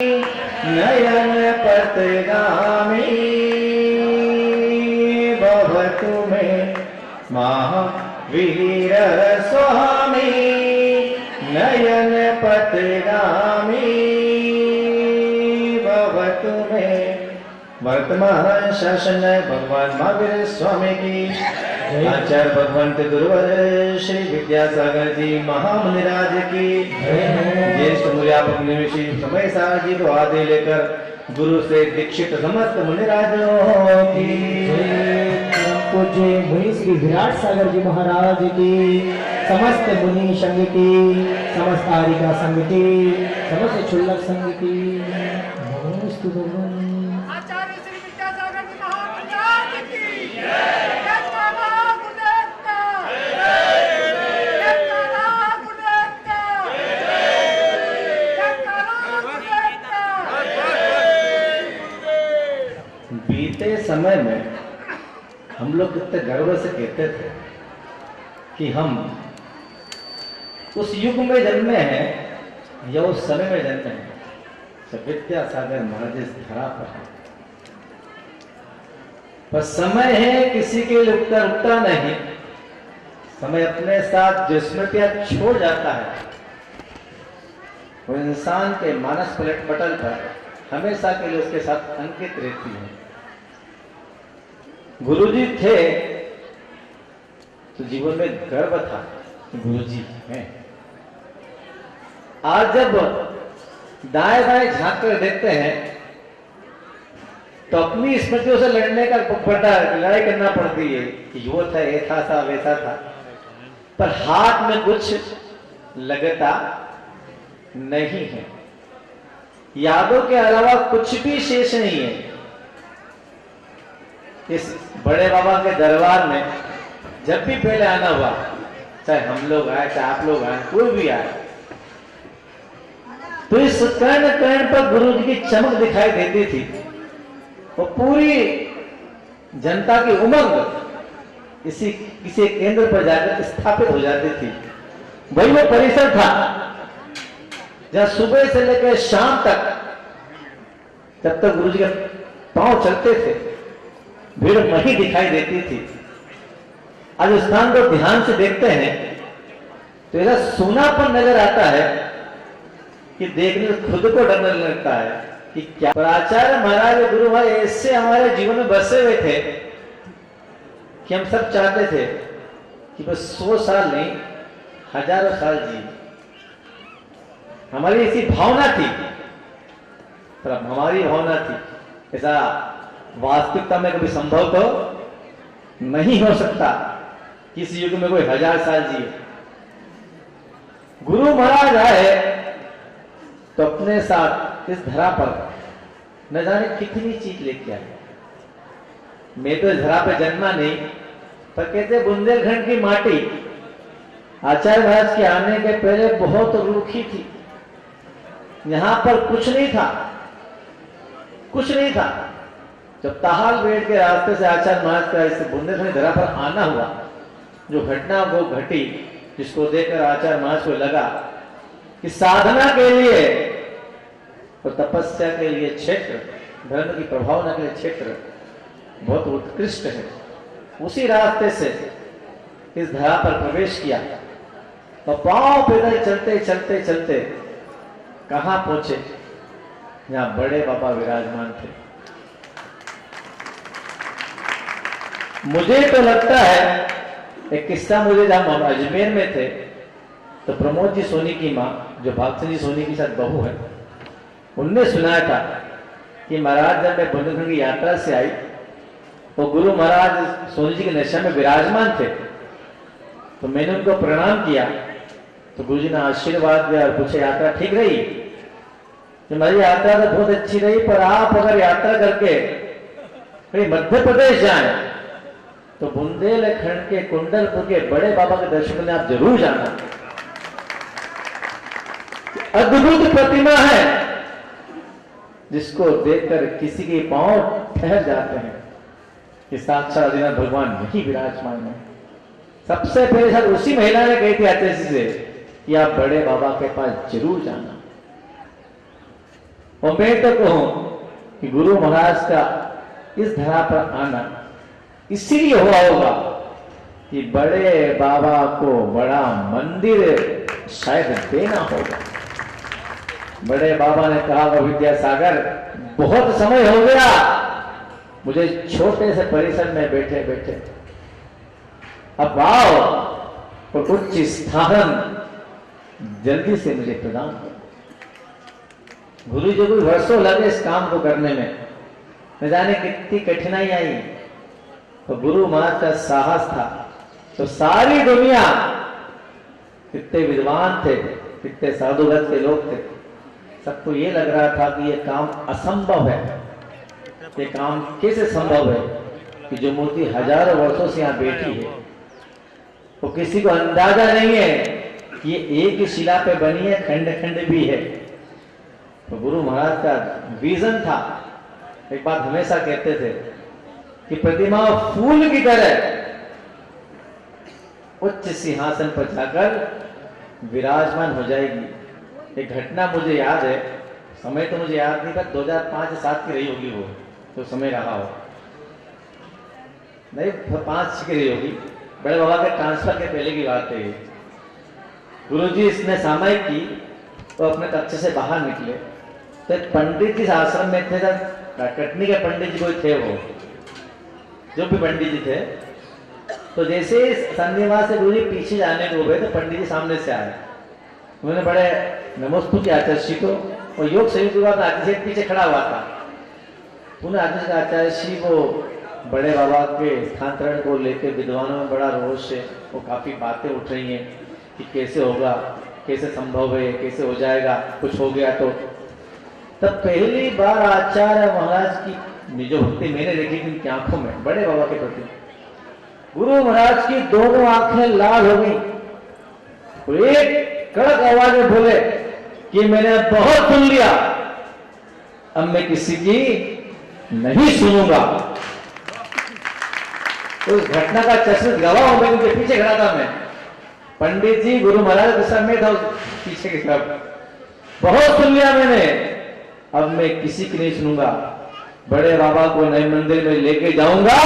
नयन पतगामी भवतु मे महावीर स्वामी। नयन पतगामी भवतु मे। वर्तमान शासन भगवान महावीर स्वामी की। आचार्य भगवंत गुरुवर श्री विद्यासागर जी महामुनिराज की। ज्येष्ठ मूल्यापक निवेशी समय सार जी को आदि लेकर गुरु से दीक्षित समस्त मुनिराजों की। पूज्य मुनि श्री विराट सागर जी महाराज की। समस्त मुनि संघ की, समस्त आरिका संघ की, समस्त क्षुल्लक संघ की। नमोस्तु भगवान। आचार्य श्री विद्यासागर जी महाराज की। बीते समय में हम लोग कितने गर्व से कहते थे कि हम उस युग में जन्मे हैं या उस समय में जन्मे हैं। विद्यासागर महाराज इस धरा पर है, पर समय है किसी के लिए रुकता नहीं। समय अपने साथ जो स्मृतियां छोड़ जाता है वो इंसान के मानस पटल पर हमेशा के लिए उसके साथ अंकित रहती है। गुरुजी थे तो जीवन में गर्व था कि गुरुजी हैं। आज जब दाएं बाएं झांक कर देखते हैं तो अपनी स्मृतियों से लड़ने का लड़ाई करना पड़ती है कि वो था, ये था, वैसा था, पर हाथ में कुछ लगता नहीं है। यादों के अलावा कुछ भी शेष नहीं है। इस बड़े बाबा के दरबार में जब भी पहले आना हुआ, चाहे हम लोग आए, चाहे आप लोग आए, कोई भी आए, तो इस कर्ण कर्ण पर गुरु जी की चमक दिखाई देती थी। वो पूरी जनता की उमंग इसी किसी केंद्र पर जाकर स्थापित हो जाती थी। वही वो परिसर था जहां सुबह से लेकर शाम तक जब तक गुरु जी के पांव चलते थे भीड़ वही दिखाई देती थी। आज उस स्थान को ध्यान से देखते हैं तो ऐसा सूनापन नजर आता है कि देखने से खुद को डर लगता है कि क्या। पर आचार्य महाराज गुरु भाई ऐसे हमारे जीवन में बसे हुए थे कि हम सब चाहते थे कि बस 100 साल नहीं, हजारों साल जी। हमारी ऐसी भावना थी, पर हमारी भावना थी। ऐसा वास्तविकता में कभी संभव तो नहीं हो सकता कि इस युग में कोई 1000 साल जिए। गुरु महाराज आए तो अपने साथ इस धरा पर न जाने कितनी चीज लेके आए। मैं तो इस धरा पे जन्मा नहीं, पर कहते बुंदेलखंड की माटी आचार्य महाराज के आने के पहले बहुत रूखी थी। यहां पर कुछ नहीं था, कुछ नहीं था। जब ताहाल बेट के रास्ते से आचार्य महाराज का इस बुंदेलखंड धरा पर आना हुआ, जो घटना वो घटी, जिसको देखकर आचार्य महाराज को लगा कि साधना के लिए और तपस्या के लिए क्षेत्र, धर्म की प्रभावना के लिए क्षेत्र बहुत उत्कृष्ट है। उसी रास्ते से इस धरा पर प्रवेश किया तो पांव पैदल चलते चलते चलते कहां पहुंचे, जहां बड़े बाबा विराजमान थे। मुझे तो लगता है एक किस्सा, मुझे जब हम अजमेर में थे तो प्रमोद जी सोनी की माँ, जो भागचंद जी सोनी की साथ बहू है, उनने सुनाया था कि महाराज जब मैं बुंदेलखंड की यात्रा से आई तो गुरु महाराज सोनी जी के नशा में विराजमान थे। तो मैंने उनको प्रणाम किया तो गुरु जी ने आशीर्वाद दिया और पूछे यात्रा ठीक रही? मेरी यात्रा तो बहुत अच्छी रही, पर आप अगर यात्रा करके कहीं मध्य प्रदेश जाए तो बुंदेलखंड के कुंडलपुर के बड़े बाबा के दर्शन करने आप जरूर जाना। अद्भुत प्रतिमा है जिसको देखकर किसी के पांव ठहर जाते हैं कि साक्षात आदिनाथ भगवान यही विराजमान है। सबसे पहले शायद उसी महिला ने कही थी आचार्य से कि आप बड़े बाबा के पास जरूर जाना। और मैं तो कहूं कि गुरु महाराज का इस धरा पर आना इसीलिए हुआ होगा कि बड़े बाबा को बड़ा मंदिर शायद देना होगा। बड़े बाबा ने कहा, विद्यासागर बहुत समय हो गया मुझे छोटे से परिसर में बैठे बैठे, अब आओ और उच्च स्थान जल्दी से मुझे प्रदान करो। गुरु जी को वर्षों लगे इस काम को करने में, न जाने कितनी कठिनाई आई, तो गुरु महाराज का साहस था। तो सारी दुनिया, कितने विद्वान थे, कितने साधुगत के लोग थे, सबको ये लग रहा था कि ये काम असंभव है। ये काम कैसे संभव है कि जो मूर्ति हजारों वर्षों से यहाँ बैठी है, वो किसी को अंदाजा नहीं है कि ये एक ही शिला पे बनी है, खंड खंड भी है। तो गुरु महाराज का विजन था, एक बात हमेशा कहते थे कि प्रतिमा फूल की तरह उच्च सिंहासन पर जाकर विराजमान हो जाएगी। एक घटना मुझे याद है, समय तो मुझे याद नहीं, पर 2005-7 की रही होगी वो, तो समय रहा हो, नहीं 5 की रही होगी। बड़े बाबा के ट्रांसफर के पहले की बात है। गुरुजी इसने सामायिक की तो अपने कक्ष से बाहर निकले तो एक पंडित जी आश्रम में थे, कटनी के पंडित जी कोई थे, वो जो भी पंडित जी थे। तो जैसे संधिवा से गुरुजी पीछे जाने को हुए तो पंडित जी सामने से आए। उन्होंने बड़े नमोस्तु के आचार्य जी को, और योग संयुक्त हुआ था, आचार्य पीछे खड़ा हुआ था। उन्हें आचार्य जी वो बड़े बाबा के स्थानांतरण को लेकर विद्वानों में बड़ा रोष है, वो काफी बातें उठ रही हैं कि कैसे होगा, कैसे संभव है, कैसे हो जाएगा, कुछ हो गया तो। तब पहली बार आचार्य महाराज की जो भक्ति मैंने देखी थी उनकी आंखों में बड़े बाबा के प्रति, गुरु महाराज की दोनों आंखें लाल हो गई और एक कड़क आवाज में बोले कि मैंने बहुत सुन लिया, अब मैं किसी की नहीं सुनूंगा। तो उस घटना का चश्मे गवाह हो, मैं उनके पीछे खड़ा था। मैं पंडित जी गुरु महाराज के समय था पीछे की तरफ। बहुत सुन लिया मैंने, अब मैं किसी की नहीं सुनूंगा। बड़े बाबा को नए मंदिर में लेके जाऊंगा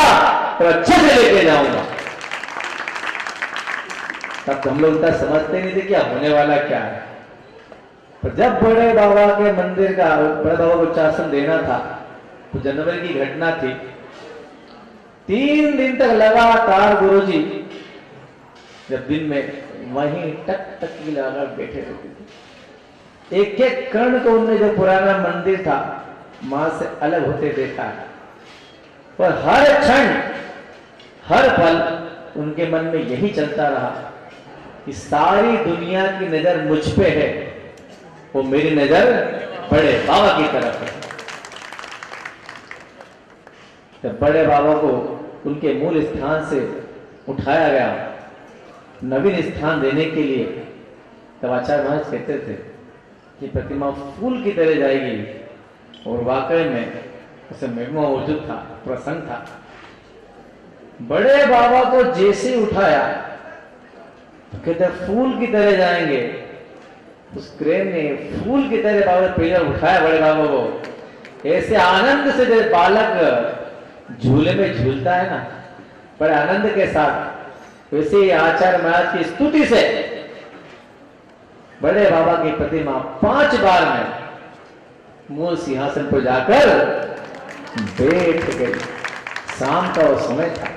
तो अच्छे से लेके जाऊंगा। तब हम लोग इतना समझते नहीं थे क्या होने वाला क्या है। पर जब बड़े बाबा के मंदिर का, बड़े बाबा को उच्चासन देना था, तो जनवरी की घटना थी। 3 दिन तक लगातार गुरुजी जब दिन में वहीं टक टक की लगाकर बैठे रहते थे। एक एक कण को उनने जो पुराना मंदिर था मां से अलग होते देखा है, और हर क्षण हर पल उनके मन में यही चलता रहा कि सारी दुनिया की नजर मुझ पे है, वो मेरी नजर बड़े बाबा की तरफ है। जब बड़े बाबा को उनके मूल स्थान से उठाया गया नवीन स्थान देने के लिए, तब आचार्य महाराज कहते थे कि प्रतिमा फूल की तरह जाएगी, और वाकई में उसे महिमा मौजूद था, प्रसंग था। बड़े बाबा को जैसे उठाया तो कहते फूल की तरह जाएंगे। उस क्रेन ने फूल की तरह बाबा पहले उठाया बड़े बाबा को, ऐसे आनंद से जैसे बालक झूले में झूलता है ना, बड़े आनंद के साथ, वैसे आचार्य महाराज की स्तुति से बड़े बाबा की प्रतिमा 5 बार में मूल सिंहासन पर जाकर बैठ गई। शाम का वो समय था।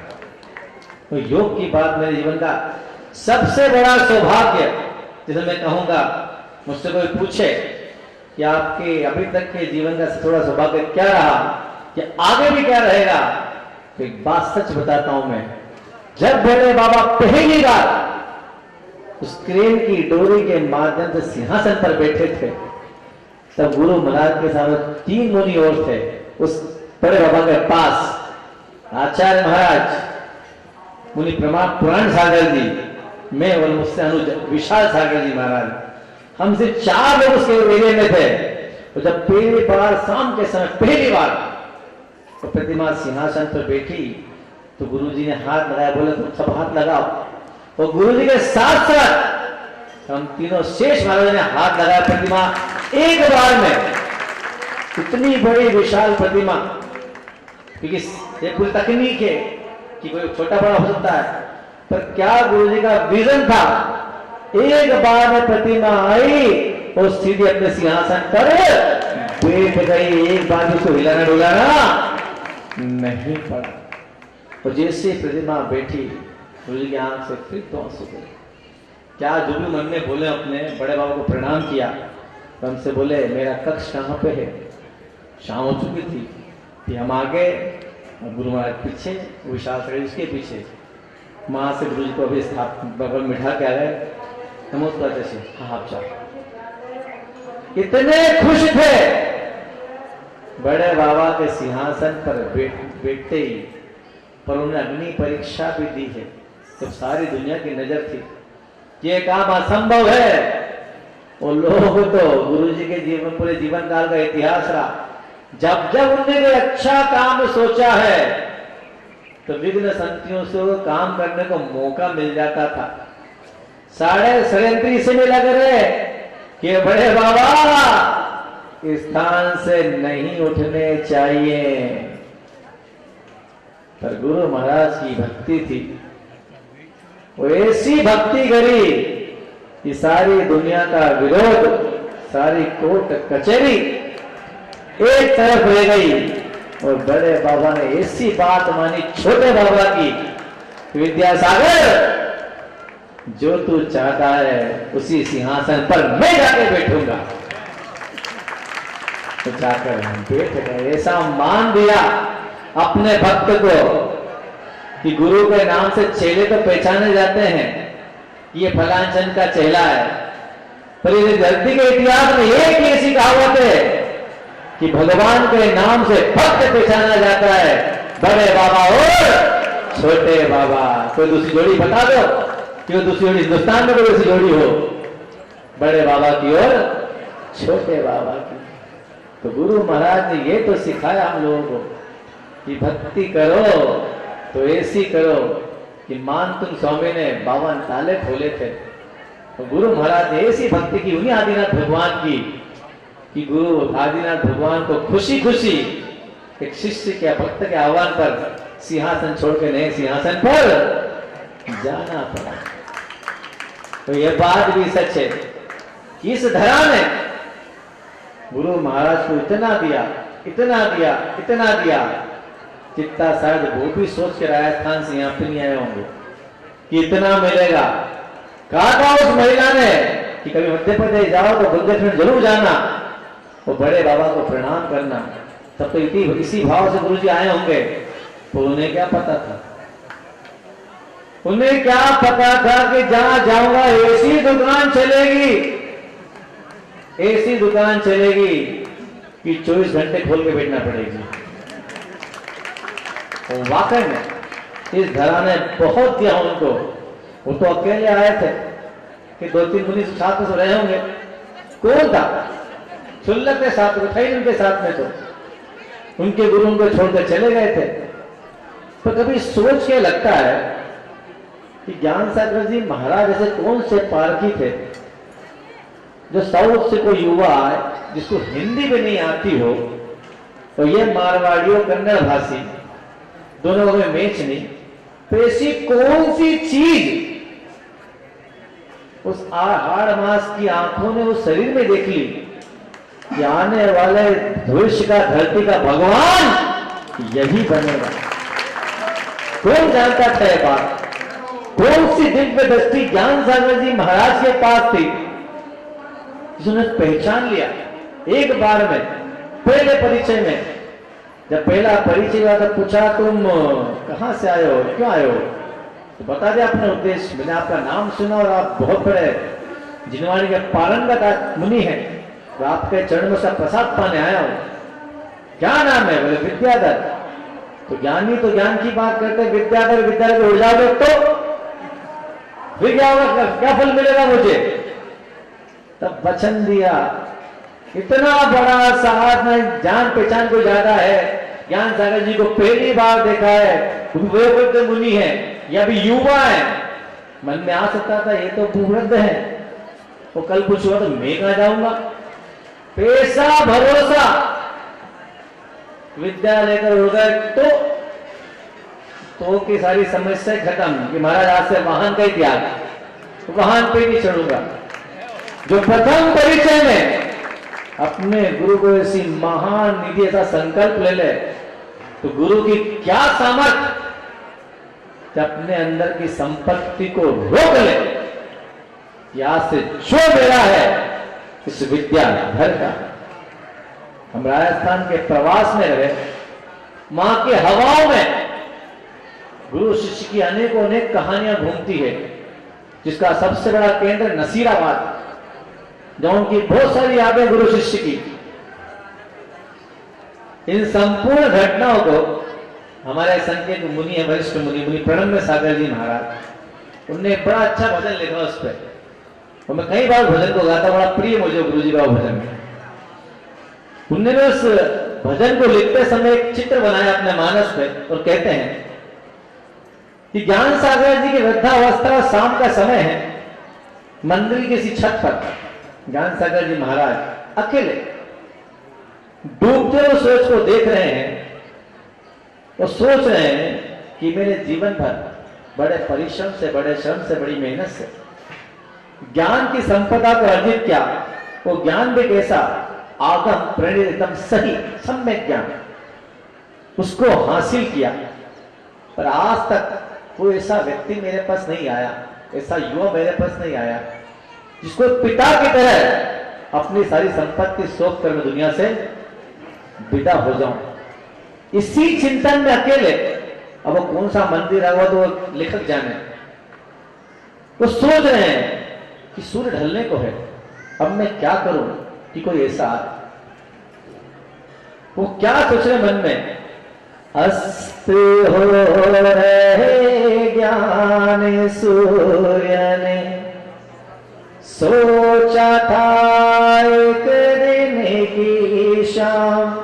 तो योग की बात मेरे जीवन का सबसे बड़ा सौभाग्य, जिसे मैं कहूंगा, मुझसे कोई पूछे कि आपके अभी तक के जीवन का थोड़ा सौभाग्य क्या रहा, कि आगे भी क्या रहेगा, तो एक बात सच बताता हूं मैं। जब बड़े बाबा पहली बार उस क्रेन की डोरी के माध्यम से सिंहासन पर बैठे थे, तब गुरु महाराज के सामने 3 मुनि और थे उस बड़े बाबा के पास। आचार्य महाराज, मुनि पुराण सागर जी, मैं और मुझसे अनुज विशाल सागर जी महाराज, हम सिर्फ 4 लोग उसके एरिया में थे। और जब पहली बार शाम के समय पहली बार तो प्रतिमा सिंहासन पर बैठी, तो गुरुजी ने हाथ लगाया, बोले तुम सब हाथ लगाओ। और गुरुजी के साथ साथ हम तीनों शेष महाराज ने हाथ लगाया। प्रतिमा एक बार में इतनी बड़ी विशाल प्रतिमा, क्योंकि ये पूरी तकनीक है कि कोई छोटा बड़ा हो सकता है, पर क्या गुरुजी का विजन था, एक बार में प्रतिमा आई और सीधे अपने सिंहासन पर बैठ गई, एक बार भी उसको हिलाना डुलाना नहीं पड़ा। और जैसे प्रतिमा बैठी, गुरुजी की आंख से फिर तो आंसू गए। क्या जो भी मन में बोले, अपने बड़े बाबा को प्रणाम किया, तो हमसे बोले मेरा कक्ष कहाँ पे है। शाम हो चुकी थी कि हम आगे और गुरु महाराज पीछे, विशाल सागर उसके पीछे। माँ से गुरु जी को अभी बगल में बिठा के आ गए, नमस्कार जैसे हाँ आप जाओ। इतने खुश थे, बड़े बाबा के सिंहासन पर बैठते ही, पर उन्हें अग्नि परीक्षा भी दी है। तो सारी दुनिया की नजर थी कि ये काम असंभव है। वो लोग तो गुरु जी के जीवन, पूरे जीवन काल का इतिहास रहा, जब जब उन्होंने कोई अच्छा काम सोचा है तो विघ्न संतियों से वो काम करने को मौका मिल जाता था। साढ़े षड्यंत्र इसमें लग रहे कि बड़े बाबा इस स्थान से नहीं उठने चाहिए, पर गुरु महाराज की भक्ति थी, वो ऐसी भक्ति करी कि सारी दुनिया का विरोध, सारी कोर्ट कचहरी एक तरफ रह गई और बड़े बाबा ने ऐसी बात मानी छोटे बाबा की, विद्यासागर जो तू चाहता है उसी सिंहासन पर मैं जाके बैठूंगा। तो जाकर हम बैठ गए। ऐसा मान दिया अपने भक्त को कि गुरु के नाम से चेले तो पहचाने जाते हैं, ये फलान चंद का चेला है, पर ये धरती के इतिहास में एक ही ऐसी कहावत है कि भगवान के नाम से भक्त पहचाना जाता है, बड़े बाबा और छोटे बाबा। कोई दूसरी जोड़ी बता दो कि वो दूसरी जोड़ी हिंदुस्तान में कोई ऐसी जोड़ी हो, बड़े बाबा की और छोटे बाबा की। तो गुरु महाराज ने ये तो सिखाया हम लोगों को कि भक्ति करो तो ऐसी करो कि मान तुम स्वामी ने 52 ताले खोले थे। तो गुरु महाराज ने ऐसी भक्ति की उन्हीं आदिनाथ भगवान की कि गुरु आदिनाथ भगवान को खुशी खुशी एक शिष्य के भक्त के आह्वान पर सिंहासन छोड़ के नए सिंहासन पर जाना पड़ा। तो यह बात भी सच है कि इस धरा ने गुरु महाराज को इतना दिया, इतना दिया, इतना दिया, जितना शायद वो भी सोच के राजस्थान से यहाँ पे नहीं आए होंगे कि इतना मिलेगा। कहा था उस महिला ने कि कभी मध्य प्रदेश जाओ तो बुंदेलखंड जरूर जाना, वो बड़े बाबा को प्रणाम करना। तब तो इसी भाव से गुरु जी आए होंगे। तो उन्हें क्या पता था, उन्हें क्या पता था कि जहां जाऊंगा ऐसी दुकान चलेगी, ऐसी दुकान चलेगी कि 24 घंटे खोल के बैठना पड़ेगी। और वाकई में इस धरा ने बहुत दिया उनको। वो तो अकेले आए थे कि 2-3 मुनि साथ में रहे होंगे। कौन था? शुल्लक के साथ में थे, उनके साथ में तो उनके गुरु उनको छोड़कर चले गए थे। तो कभी सोच के लगता है कि ज्ञान सागर जी महाराज ऐसे कौन से पारखी थे जो साउथ से कोई युवा आए जिसको हिंदी भी नहीं आती हो, तो ये मारवाड़ियों कन्नड़ भाषी दोनों में मैच नहीं, तो ऐसी कौन सी चीज उस हाड़ मास की आंखों ने उस शरीर में देख ली कि आने वाले भविष्य का धरती का भगवान यही बनेगा। कौन जानता था ये बात? कौन सी दिव्य दृष्टि ज्ञान सागर जी महाराज के पास थी जिसने पहचान लिया एक बार में, पहले परिचय में। जब पहला परिचय हुआ तो पूछा तुम कहां से आए हो, क्यों आए हो? तो बता दिया अपना उद्देश्य। मैंने आपका नाम सुना और आप बहुत बड़े जिनवाणी के पारंगत मुनि हैं, तो आपके चरण में सब प्रसाद पाने आया हूं। क्या नाम है? बोले विद्याधर। तो ज्ञानी तो ज्ञान की बात करते, विद्याधर विद्याधर उड़ जाओगे तो फिर क्या होगा, क्या फल मिलेगा मुझे? तब वचन दिया। इतना बड़ा साहब में जान पहचान को ज्यादा है। ज्ञान सागर जी को पहली बार देखा है, वे बुद्ध मुनि है, या भी युवा है। मन में आ सकता था ये तो वृद्ध है, वो कल कुछ हुआ तो मैं कहां जाऊंगा। पैसा भरोसा विद्या लेकर उड़ गए तो की सारी समस्या खत्म कि महाराज आज से वाहन का ही त्याग, वाहन पे नहीं चढ़ूंगा। जो प्रथम परिचय में अपने गुरु को ऐसी महान निधि ऐसा संकल्प ले ले तो गुरु की क्या सामर्थ्य कि अपने अंदर की संपत्ति को रोक ले। यहां से जो मेरा है इस विद्या घर का। हम राजस्थान के प्रवास में रहे, मां की हवाओं में गुरु शिष्य की अनेक कहानियां घूमती है, जिसका सबसे बड़ा केंद्र नसीराबाद, जहां उनकी बहुत सारी यादें गुरु शिष्य की। इन संपूर्ण घटनाओं को हमारे संघ के मुनि है, वरिष्ठ मुनि प्रणम्य सागर जी महाराज, उनने बड़ा अच्छा भजन लिखा उस पर, और मैं कई बार भजन को गाता, बड़ा प्रिय मुझे गुरु जी का भजन। उन्होंने उस भजन को लिखते समय एक चित्र बनाया अपने मानस पे और कहते हैं कि ज्ञान सागर जी की वृद्धावस्था, शाम का समय है, मंदिर की किसी छत पर ज्ञान सागर जी महाराज अकेले डूबते हुए सूरज को देख रहे हैं और सोच रहे हैं कि मेरे जीवन भर बड़े परिश्रम से, बड़े श्रम से, बड़ी मेहनत से ज्ञान की संपदा को अर्जित किया। वो ज्ञान भी कैसा आगम प्रणीत, एकदम सही सम्यक ज्ञान, उसको हासिल किया। पर आज तक कोई ऐसा व्यक्ति मेरे पास नहीं आया, ऐसा युवा मेरे पास नहीं आया जिसको पिता की तरह अपनी सारी संपत्ति सौंप कर मैं दुनिया से विदा हो जाऊं। इसी चिंतन में अकेले, अब वो कौन सा मंदिर आया तो लेखक जाने, वो सोच रहे हैं कि सूर्य ढलने को है, अब मैं क्या करूं कि कोई ऐसा। वो क्या सोच रहे मन में, अस्त हो रहे ज्ञान सूर्य ने, सोचा था एक दिन की शाम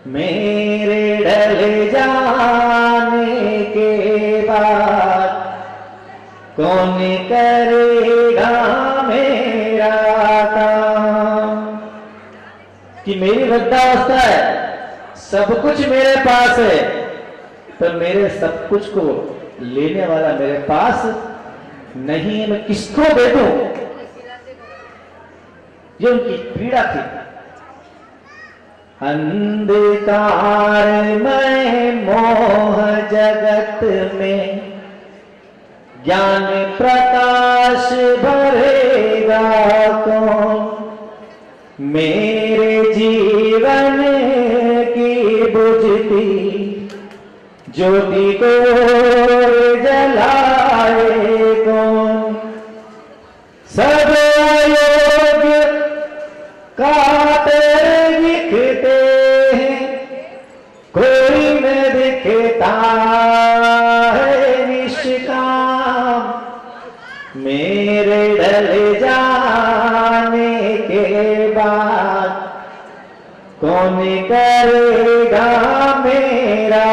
मेरे ढल जाने के बाद कौन करेगा मेरा काम। कि मेरी वृद्धावस्था है, सब कुछ मेरे पास है, पर मेरे सब कुछ को लेने वाला मेरे पास नहीं है, मैं किसको दे दूं। ये उनकी पीड़ा थी। अंधकार में मोह जगत में ज्ञान प्रकाश भरेगा कौन, मेरे जीवन की बुझती ज्योति को जलाए कौन। सब अयोग्य काते दिखते हैं, कोई न दिखता है निष्काम, मेरे ढल जाने के बाद कौन करेगा मेरा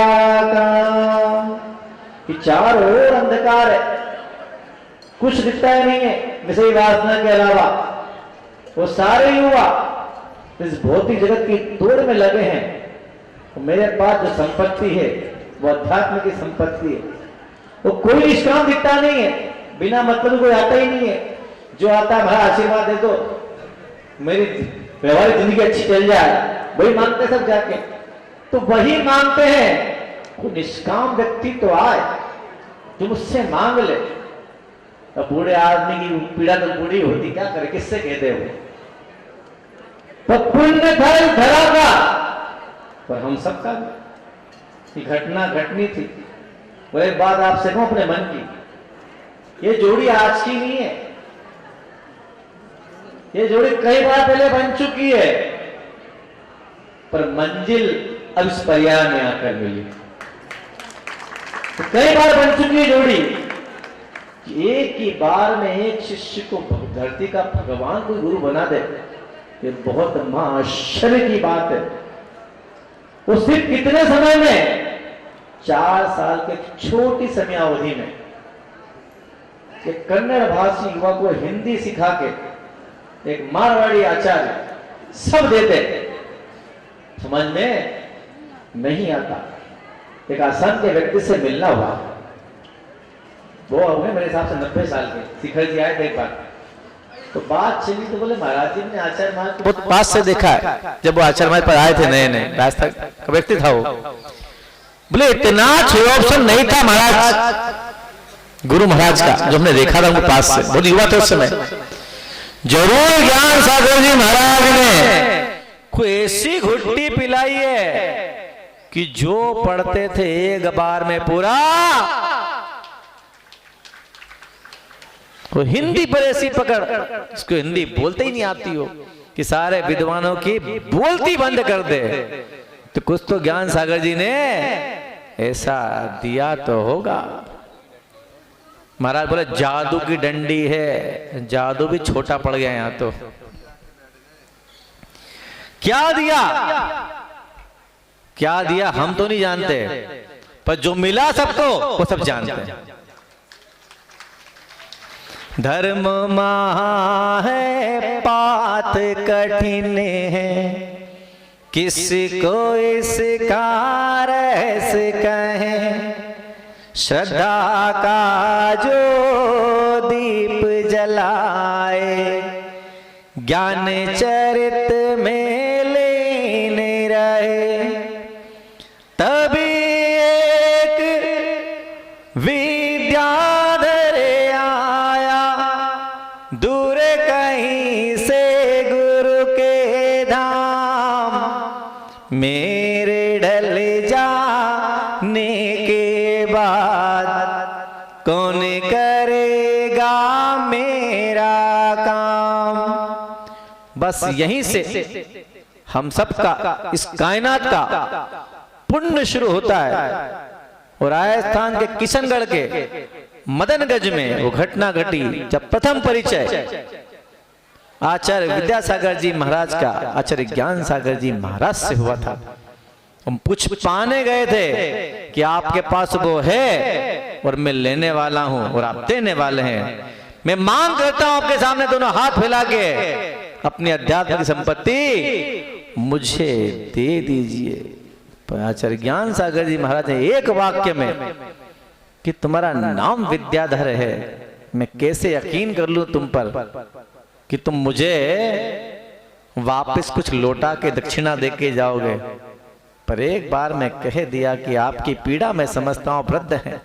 काम। कि चारों ओर अंधकार है, कुछ दिखता ही नहीं है विषय वासना के अलावा। वो सारे युवा इस भौतिक जगत की दौड़ में लगे हैं। मेरे पास जो संपत्ति है वो अध्यात्म की संपत्ति है। वो कोई निष्काम दिखता नहीं है, बिना मतलब कोई आता ही नहीं है। जो आता है, भाई आशीर्वाद दे दो, मेरी व्यवहारिक जिंदगी अच्छी चल जाए, वही मांगते सब जाके। तो वही मांगते हैं, कोई निष्काम व्यक्ति तो आए जो मुझसे मांग ले। अब बूढ़े आदमी की पीड़ा तो बूढ़ी होती, क्या करे, किससे कहते हो। तो पुण्य धर्म धरा का, पर हम सबका घटना घटनी थी। वो एक बात आपसे कहूं अपने मन की, ये जोड़ी आज की नहीं है, ये जोड़ी कई बार पहले बन चुकी है, पर मंजिल अब इस पर्याय में आकर मिली। तो कई बार बन चुकी है जोड़ी। एक ही बार में एक शिष्य को धरती का भगवान को गुरु बना दे, ये बहुत महाआश्चर्य की बात है। वो सिर्फ कितने समय में, 4 साल के छोटी समयावधि में एक कन्नड़ भाषी युवा को हिंदी सिखा के एक मारवाड़ी आचार्य सब देते, समझ में नहीं आता। एक असंख्य व्यक्ति से मिलना हुआ, वो हो गए मेरे हिसाब से 90 साल के। शिखर जी आए थे एक बार, तो बात चली तो बोले महाराज जी ने आचार्य महाराज को बहुत पास से देखा है। जब वो आचार्य महाराज पर आए थे नए नए, रास्ता का व्यक्ति था वो, बोले इतना छह ऑप्शन नहीं था महाराज गुरु महाराज का जो हमने देखा था उनको पास से, बहुत युवा थे उस समय। जरूर ज्ञान सागर जी महाराज ने कोई ऐसी घुट्टी पिलाई है कि जो पढ़ते थे एक बार में पूरा, वो हिंदी पर ऐसी पकड़, इसको हिंदी बोलते ही नहीं आती हो कि सारे विद्वानों की बोलती बंद कर दे। तो कुछ तो ज्ञान सागर जी ने ऐसा दिया तो होगा। महाराज बोले जादू की डंडी है, जादू भी छोटा पड़ गया यहां तो। क्या दिया, क्या दिया हम तो नहीं जानते, पर जो मिला सबको वो सब जानते हैं। धर्म महा है पात कठिन है, किसको इसका रस कहें। श्रद्धा का जो दीप जलाए, ज्ञान चरित में लीन रहे। तभी एक विद्याधर आया, दूर कहीं से गुरु के धाम। मेरे ढल जाने के बाद कौन करेगा मेरा काम। बस यहीं से हम सबका, इस कायनात का पुण्य शुरू होता है। और राजस्थान के किशनगढ़ के मदनगंज में वो घटना घटी जब प्रथम परिचय आचार्य विद्यासागर जी महाराज का आचार्य ज्ञान सागर जी महाराज से हुआ था। हम कुछ पाने गए थे कि आपके पास वो है और मैं लेने वाला हूं और आप देने वाले हैं। मैं मांग करता हूं आपके सामने दोनों हाथ फैला के, अपनी अध्यात्म की संपत्ति मुझे दे दीजिए। पर आचार्य ज्ञान सागर जी महाराज ने एक वाक्य में कि तुम्हारा नाम विद्याधर है, मैं कैसे यकीन कर लूं तुम पर कि तुम मुझे वापस कुछ लौटा के दक्षिणा दे के जाओगे। पर एक बार मैं कह दिया कि आपकी पीड़ा मैं समझता हूं वृद्ध है,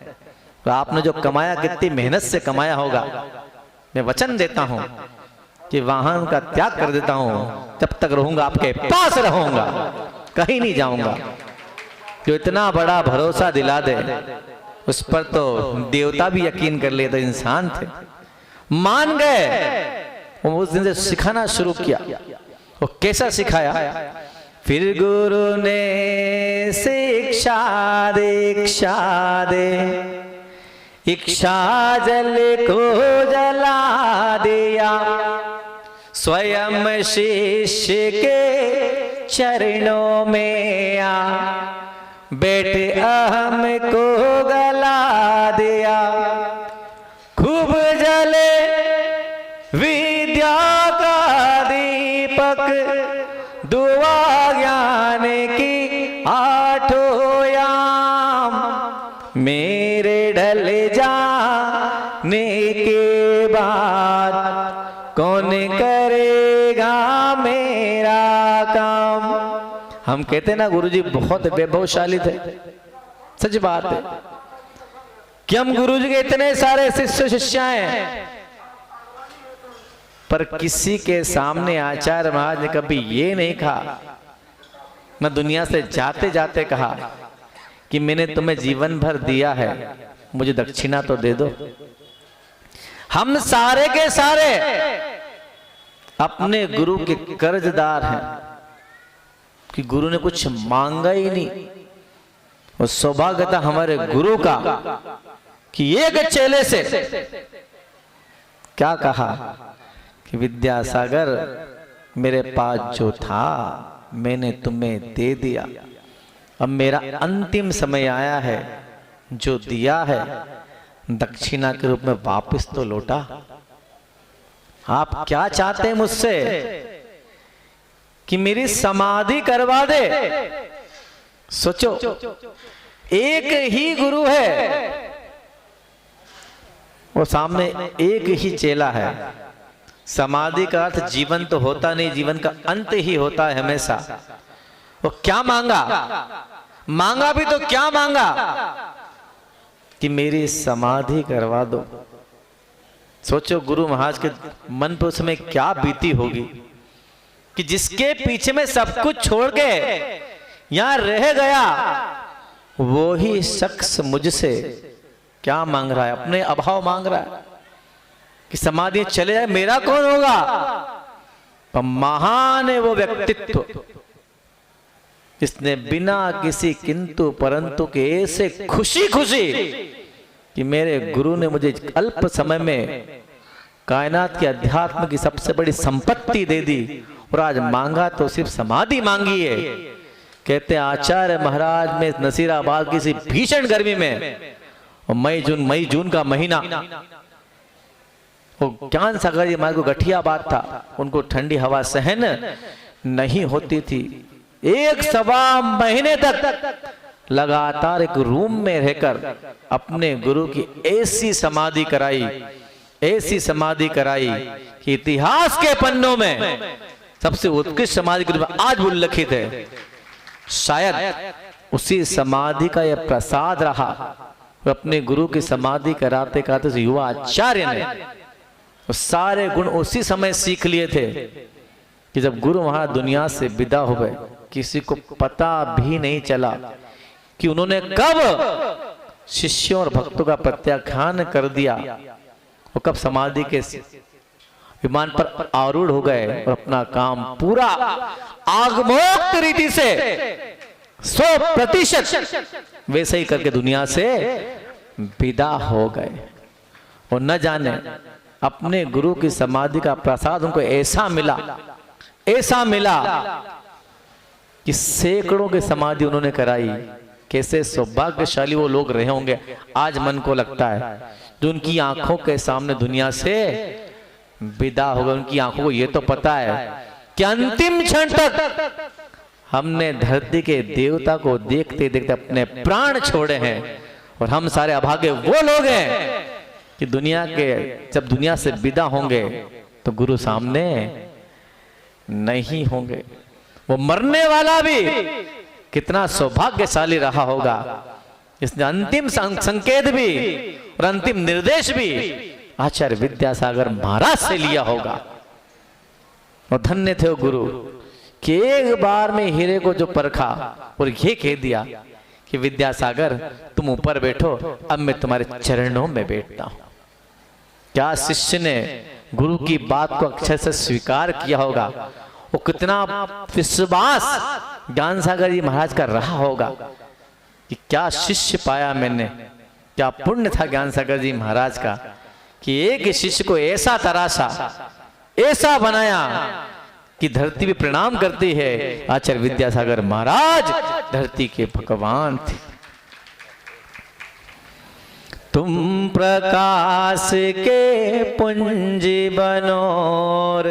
तो आपने जो कमाया कितनी मेहनत से कमाया होगा, मैं वचन देता हूं कि वाहन का त्याग कर देता हूं, जब तक रहूंगा आपके पास रहूंगा, कहीं नहीं जाऊंगा। जो इतना बड़ा भरोसा दिला दे उस पर तो देवता भी यकीन कर ले, तो इंसान थे, मान गए। वो उस दिन से सिखाना शुरू किया। वो कैसा सिखाया, फिर गुरु ने शिक्षा दीक्षा दे, इच्छा जल को जला दिया। स्वयं शिष्य के चरणों में आ बैठे अहम को गला दिया। खूब जले विद्या का दीपक, दुआ ज्ञान की आठों याम। मेरे ढल जाने के बाद कौन करेगा मेरा काम। हम कहते ना गुरुजी बहुत वैभवशाली थे, सच बात है कि हम गुरुजी के इतने सारे शिष्य शिष्याएं हैं, पर किसी के सामने आचार्य महाराज ने कभी ये नहीं कहा, मैं दुनिया से जाते जाते कहा कि मैंने तुम्हें जीवन भर दिया है, मुझे दक्षिणा तो दे दो। हम सारे के सारे अपने गुरु के कर्जदार हैं कि गुरु ने कुछ मांगा ही नहीं। और सौभाग्य था हमारे गुरु का कि एक चेले से क्या कहा कि विद्यासागर मेरे पास जो था मैंने तुम्हें दे दिया, अब मेरा अंतिम समय आया है, जो दिया है दक्षिणा के रूप में वापस तो लौटा। आप क्या चाहते हैं मुझसे कि मेरी समाधि करवा दे। सोचो, एक ही गुरु है और सामने एक ही चेला है। समाधि का अर्थ जीवन तो होता नहीं, जीवन का अंत ही होता है हमेशा। वो क्या मांगा? मांगा भी तो क्या मांगा? कि मेरी समाधि करवा दो। सोचो गुरु महाराज के मन पर उस समय क्या बीती होगी कि जिसके पीछे में सब कुछ छोड़ के यहां रह गया, वो ही शख्स मुझसे क्या मांग रहा है? अपने अभाव मांग रहा है कि समाधि चले जाए, मेरा कौन होगा? पर महान है वो व्यक्तित्व जिसने बिना किसी किंतु परंतु के ऐसे खुशी खुशी कि मेरे गुरु ने मुझे अल्प समय में कायनात के अध्यात्म की सबसे बड़ी संपत्ति दे दी, और आज मांगा तो सिर्फ समाधि मांगी है। कहते हैं आचार्य महाराज में नसीराबाद किसी भीषण गर्मी में, और मई जून का महीना, वो ज्ञान सागर जी महाराज को गठिया बात था, उनको ठंडी हवा सहन नहीं होती थी। 1.25 महीने तक लगातार एक रूम में रहकर अपने गुरु की ऐसी समाधि कराई कि इतिहास के पन्नों में सबसे उत्कृष्ट समाधि के रूप में आज उल्लेखित है। शायद उसी समाधि का यह प्रसाद रहा। अपने गुरु की समाधि कराते कराते युवा आचार्य ने वो सारे गुण उसी समय सीख लिए थे कि जब गुरु महाराज दुनिया से विदा हो गए, किसी को पता भी नहीं चला कि उन्होंने कब शिष्यों और भक्तों का प्रत्याख्यान कर दिया, वो कब समाधि के विमान पर आरूढ़ हो गए और अपना काम पूरा आगमोक्त रीति से 100% वैसे ही करके दुनिया से विदा हो गए। और न जाने अपने गुरु की समाधि का प्रसाद उनको ऐसा मिला कि सैकड़ों की समाधि उन्होंने कराई। कैसे सौभाग्यशाली वो लोग रहे होंगे, आज मन को लगता है, जो उनकी आंखों के सामने दुनिया से विदा हो गए। उनकी आंखों को ये तो पता है कि अंतिम क्षण तक हमने धरती के देवता को देखते देखते अपने प्राण छोड़े हैं, और हम सारे अभागे वो लोग हैं कि जब दुनिया से विदा होंगे तो गुरु सामने नहीं होंगे। वो मरने वाला भी कितना सौभाग्यशाली रहा होगा, इसने अंतिम संकेत भी और अंतिम निर्देश भी आचार्य विद्यासागर महाराज से लिया होगा। और धन्य थे वो गुरु कि एक बार में हीरे को जो परखा और ये कह दिया कि विद्यासागर तुम ऊपर बैठो, अब मैं तुम्हारे चरणों में बैठता हूं। क्या शिष्य ने गुरु की बात को अक्षर से स्वीकार किया होगा, वो कितना विश्वास ज्ञान सागर जी महाराज का रहा होगा कि क्या शिष्य पाया मैंने, क्या पुण्य था ज्ञान सागर जी महाराज का कि एक शिष्य को ऐसा तराशा, ऐसा बनाया कि धरती भी प्रणाम करती है। आचार्य विद्यासागर महाराज धरती के भगवान थे। तुम प्रकाश के पुंज बनोर,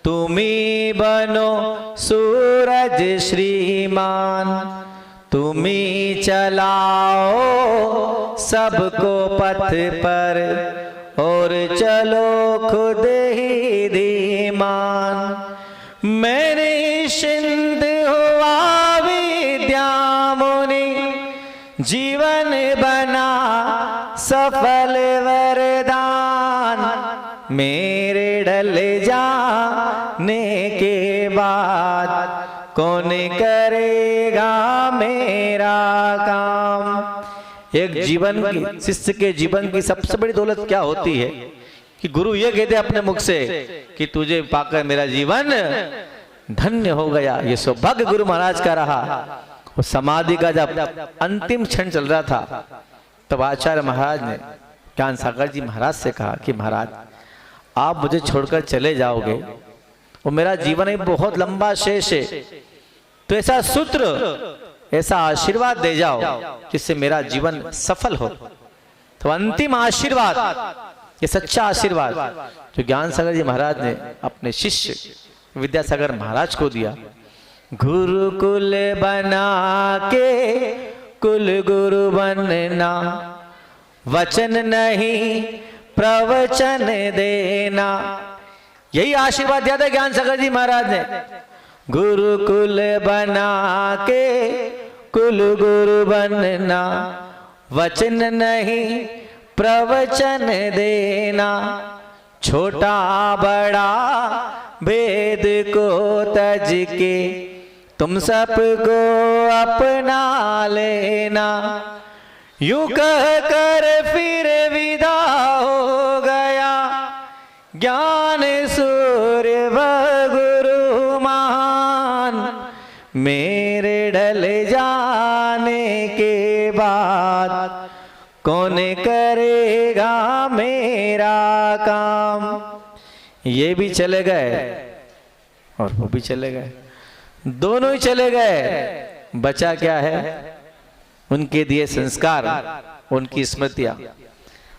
तुम्ही बनो सूरज श्रीमान, तुम्ही चलाओ सबको पथ पर, और चलो खुद ही धीमान। मैंने सिंध हुआ विद्या मुनि, जीवन बना सफल वरदान। मेरे ढल जाने के बाद कौन करेगा मेरा काम। एक जीवन की, शिष्य के जीवन की सबसे बड़ी दौलत क्या होती है कि गुरु ये कहते अपने मुख से कि तुझे पाकर मेरा जीवन धन्य हो गया। ये सौभाग्य गुरु महाराज का रहा। और समाधि का जब अंतिम क्षण चल रहा था, तब आचार्य महाराज ने ज्ञान सागर जी महाराज से कहा कि महाराज आप मुझे छोड़कर चले जाओगे और मेरा जीवन एक बहुत लंबा शेष है, तो ऐसा सूत्र, ऐसा आशीर्वाद दे जाओ जिससे मेरा जीवन सफल हो। तो अंतिम आशीर्वाद, ये सच्चा आशीर्वाद जो ज्ञान सागर जी महाराज ने अपने शिष्य विद्यासागर महाराज को दिया। गुरुकुल बना के कुल गुरु बनना, वचन नहीं प्रवचन देना, यही आशीर्वाद दिया था ज्ञान सागर जी महाराज ने। गुरुकुल बना के कुल गुरु बनना, वचन नहीं प्रवचन देना, छोटा बड़ा भेद को तज के तुम सबको अपना लेना। यूं कह कर फिर विदा हो गया ज्ञान सूर्य व गुरु महान, मेरे ढल जाने के बाद कौन करेगा मेरा काम। ये भी चले गए और वो भी चले गए, दोनों ही चले गए। बचा क्या है? उनके दिए संस्कार, उनकी स्मृतियां।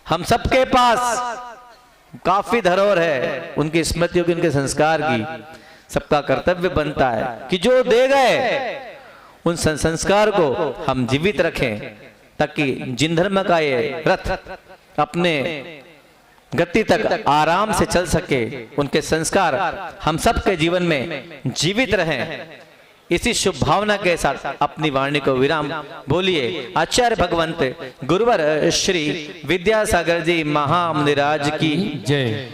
हम सबके पास काफी धरोहर है उनकी स्मृतियों की, उनके संस्कार की। सबका कर्तव्य बनता है कि जो दे गए उन संस्कार को हम जीवित रखें, ताकि जिन धर्म का ये रथ अपने गति तक आराम से चल सके, उनके संस्कार हम सबके जीवन में जीवित रहें। इसी शुभ भावना के साथ अपनी वाणी को विराम बोलिए। आचार्य भगवंत गुरुवर श्री विद्यासागर जी महामुनिराज की जय।